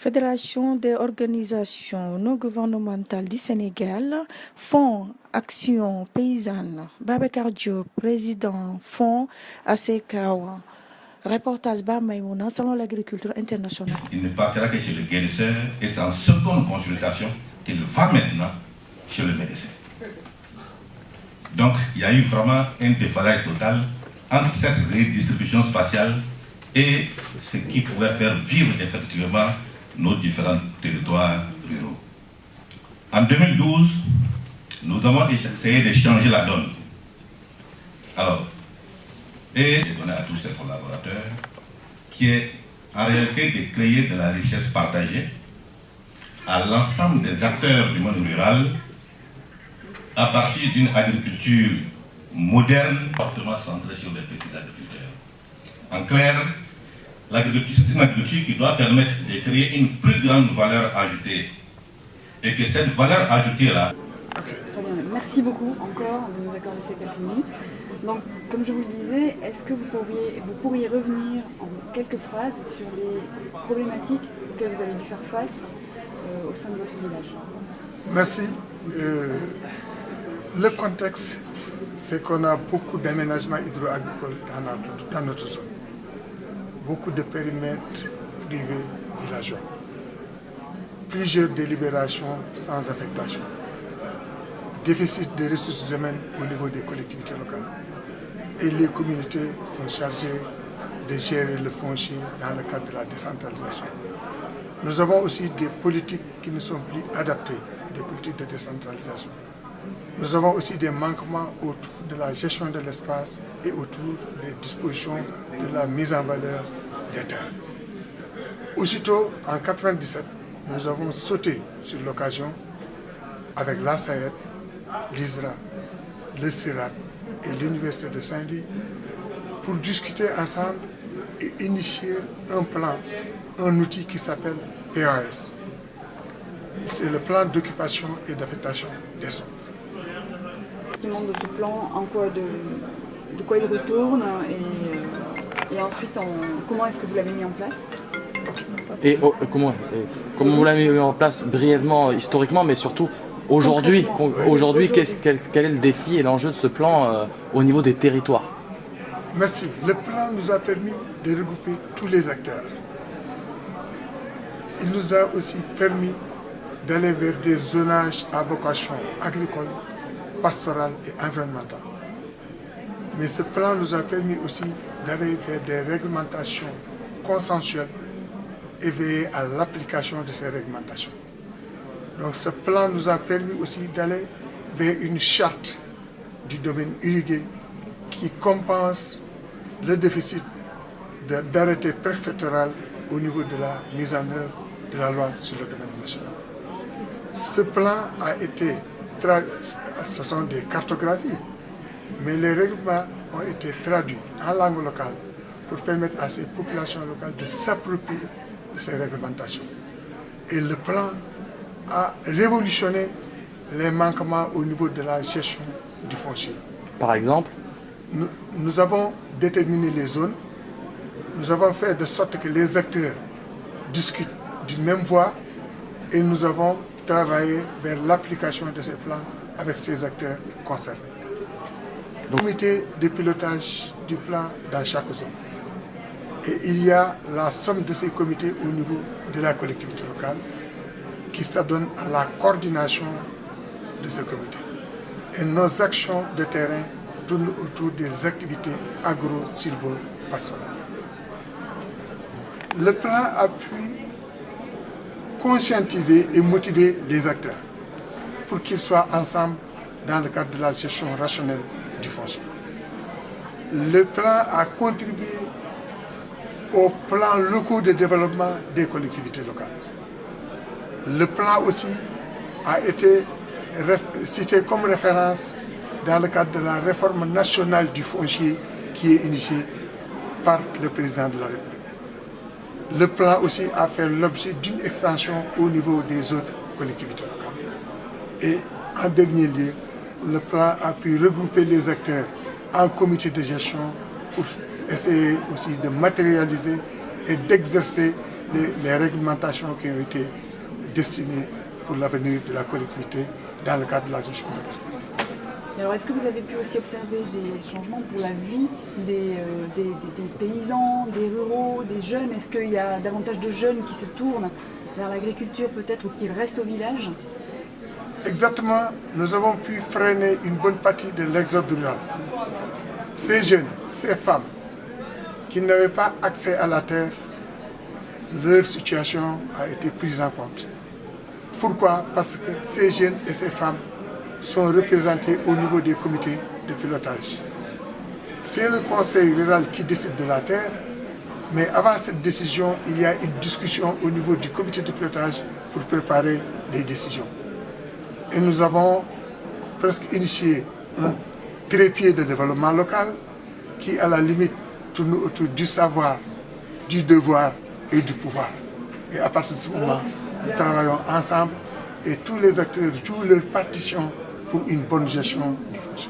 Fédération des organisations non gouvernementales du Sénégal, Fonds Action Paysanne, Babacar Diop, président Fonds ACCAW. Reportage Bamaïmouna, Salon de l'agriculture internationale. Il ne partira que chez le guérisseur et c'est en seconde consultation qu'il va maintenant chez le médecin. Donc il y a eu vraiment un déphasage total entre cette redistribution spatiale et ce qui pouvait faire vivre effectivement nos différents territoires ruraux. En 2012, nous avons essayé de changer la donne. Alors, et donner à tous ses collaborateurs, qui est en réalité de créer de la richesse partagée à l'ensemble des acteurs du monde rural à partir d'une agriculture moderne, fortement centrée sur les petits agriculteurs. En clair, l'agriculture, c'est une agriculture qui doit permettre de créer une plus grande valeur ajoutée. Et que cette valeur ajoutée-là... Très bien, merci beaucoup encore de nous accorder ces quelques minutes. Donc, comme je vous le disais, est-ce que vous pourriez revenir en quelques phrases sur les problématiques auxquelles vous avez dû faire face au sein de votre village? Merci. Le contexte, c'est qu'on a beaucoup d'aménagements hydro-agricoles dans notre zone. Beaucoup de périmètres privés villageois. Plusieurs délibérations sans affectation. Déficit de ressources humaines au niveau des collectivités locales. Et les communautés sont chargées de gérer le foncier dans le cadre de la décentralisation. Nous avons aussi des politiques qui ne sont plus adaptées, des politiques de décentralisation. Nous avons aussi des manquements autour de la gestion de l'espace et autour des dispositions de la mise en valeur des terres. Aussitôt, en 1997, nous avons sauté sur l'occasion avec la SAED, l'ISRA, le CIRAD et l'Université de Saint-Louis pour discuter ensemble et initier un plan, un outil qui s'appelle PAS. C'est le plan d'occupation et d'affectation des sols. De ce plan, de quoi il retourne et ensuite comment est-ce que vous l'avez mis en place? Et comment vous l'avez mis en place brièvement, historiquement, mais surtout aujourd'hui, quel est le défi et l'enjeu de ce plan au niveau des territoires? Merci. Le plan nous a permis de regrouper tous les acteurs. Il nous a aussi permis d'aller vers des zonages à vocation agricole, pastorale et environnementale. Mais ce plan nous a permis aussi d'aller vers des réglementations consensuelles et veiller à l'application de ces réglementations. Donc ce plan nous a permis aussi d'aller vers une charte du domaine irrigué qui compense le déficit d'arrêté préfectoral au niveau de la mise en œuvre de la loi sur le domaine national. Ce plan a été ce sont des cartographies, mais les règlements ont été traduits en langue locale pour permettre à ces populations locales de s'approprier de ces réglementations. Et le plan a révolutionné les manquements au niveau de la gestion du foncier. Par exemple, nous avons déterminé les zones, nous avons fait de sorte que les acteurs discutent d'une même voie et nous avons travaillé vers l'application de ces plans avec ces acteurs concernés. Le comité de pilotage du plan dans chaque zone. Et il y a la somme de ces comités au niveau de la collectivité locale qui s'adonne à la coordination de ces comités. Et nos actions de terrain tournent autour des activités agro-silvo-pastorales. Le plan a pu conscientiser et motiver les acteurs pour qu'ils soient ensemble dans le cadre de la gestion rationnelle du foncier. Le plan a contribué aux plans locaux de développement des collectivités locales. Le plan aussi a été cité comme référence dans le cadre de la réforme nationale du foncier qui est initiée par le président de la République. Le plan aussi a fait l'objet d'une extension au niveau des autres collectivités locales. Et en dernier lieu, le plan a pu regrouper les acteurs en comité de gestion pour essayer aussi de matérialiser et d'exercer les réglementations qui ont été destinées pour l'avenir de la collectivité dans le cadre de la gestion de l'espace. Alors, est-ce que vous avez pu aussi observer des changements pour la vie des paysans, des ruraux, des jeunes? Est-ce qu'il y a davantage de jeunes qui se tournent vers l'agriculture peut-être ou qui restent au village? Exactement, nous avons pu freiner une bonne partie de l'exode rural. Ces jeunes, ces femmes qui n'avaient pas accès à la terre, leur situation a été prise en compte. Pourquoi? Parce que ces jeunes et ces femmes sont représentés au niveau des comités de pilotage. C'est le conseil rural qui décide de la terre, mais avant cette décision, il y a une discussion au niveau du comité de pilotage pour préparer les décisions. Et nous avons presque initié un trépied de développement local qui, à la limite, tourne autour du savoir, du devoir et du pouvoir. Et à partir de ce moment, nous travaillons ensemble et tous les acteurs jouent leur partition pour une bonne gestion du foncier.